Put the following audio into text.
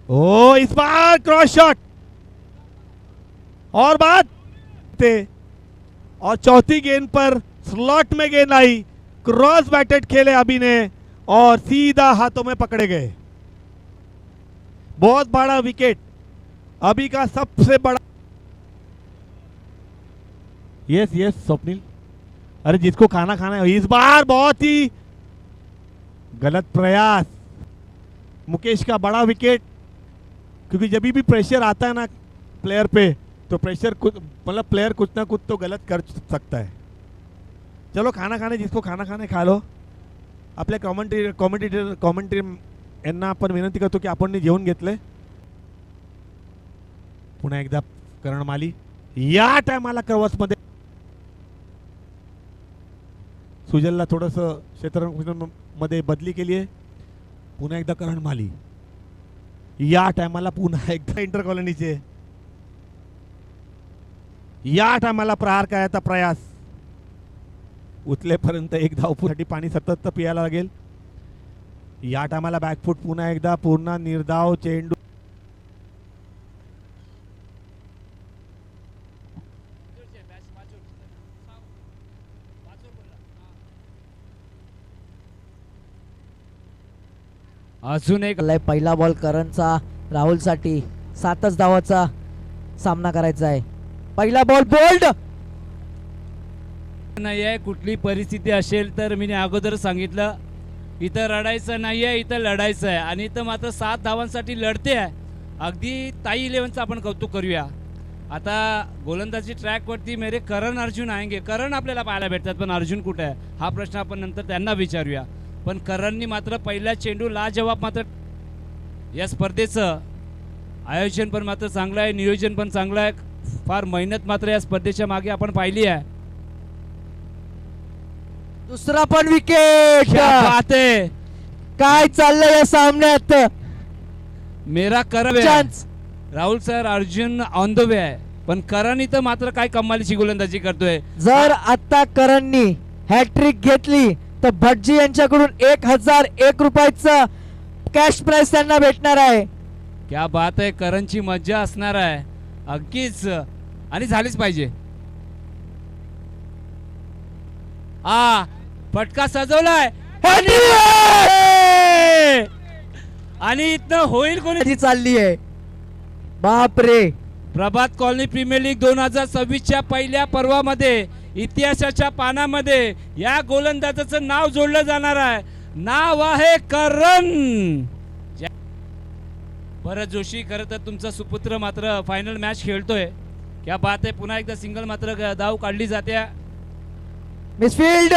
ओ इस बार cross shot और बात थे और चौथी गेंद पर स्लॉट में गेंद आई, क्रॉस बैटेड खेले अभी ने और सीधा हाथों में पकड़े गए। बहुत बड़ा विकेट, अभी का सबसे बड़ा। यस यस स्वप्निल, अरे जिसको खाना खाना है। इस बार बहुत ही गलत प्रयास, मुकेश का बड़ा विकेट। क्योंकि जब भी प्रेशर आता है ना प्लेयर पे, तो प्रेशर कुछ मतलब प्लेयर कुछ ना कुछ तो गलत कर सकता है। चलो खाना खाने, जिसको खाना खाने खा लो। आपल्या कॉमेंट्री यांना आपण विनंती करतो की आपण जेवून घेतले। पुन्हा एकदा कर्णमाली या टायमाला मध्ये सुजलला थोडस क्षेत्रमध्ये बदली केली आहे। पुन्हा एकदा कर्णमाली या टायमाला पुन्हा एकदा इंटर कॉलनीचे या टायमाला प्रहार करायचा प्रयास। उचलेपर्यंत एक धावसाठी पाणी सतत पियाला लागेल। या टायमाला बॅकफूट पुन्हा एकदा पूर्ण निर्धाव चेंडू। अजून एक पहिला बॉल करणचा राहुलसाठी 7च धावाचा सामना करायचा आहे। पहिला बॉल बोल्ड नाही आहे। कुठली परिस्थिती असेल तर मी अगोदर सांगितलं, इथं रडायचं नाही आहे, इथं लढायचं आहे। आणि इथं मात्र 7 धावांसाठी लढते आहे। अगदी ताई 11चं आपण कौतुक करूया। आता गोलंदाजी ट्रॅकवरती मेरे करण अर्जुन आएंगे। करण आपल्याला पाहायला भेटतात, पण अर्जुन कुठे आहे हा प्रश्न आपण नंतर त्यांना विचारूया। पण करणनी मात्र पहिला चेंडू लाजवाब मात्र या स्पर्धेचं आयोजन पण मात्र चांगलं आहे, नियोजन पण चांगलं आहे। फार मेहनत मात्र या स्पर्धेच्या मागे आपण पाहिली आहे। दुसरा पण विकेट। बात आहे, काय चाललंय या सामन्यात? मेरा Karan chance Rahul sir, Arjun on the way आहे, पण करण इथं मात्र काय कमालीची गोलंदाजी करतोय। जर आता करणनी हॅट्रिक घेतली तर भटजी यांच्याकडून 1001 रुपयाचं कॅश प्राइस त्यांना भेटणार आहे। क्या बात आहे, करणची मज्जा असणार आहे अगदीच, आणि झालीच पाहिजे। फटका सजवलाय आणि इथं होईल कोणी चालली आहे। बाप रे, प्रभात कॉलनी प्रीमियर लीग 2026च्या पहिल्या पर्वामध्ये इतिहासाच्या पानामध्ये या गोलंदाजाचं नाव जोडलं जाणार आहे। नाव आहे करण भरत जोशी। खरं तर तुमचा सुपुत्र मात्र फायनल मॅच खेळतोय। क्या बात आहे, पुन्हा एकदा सिंगल मात्र धाव काढली जाते। मिसफील्ड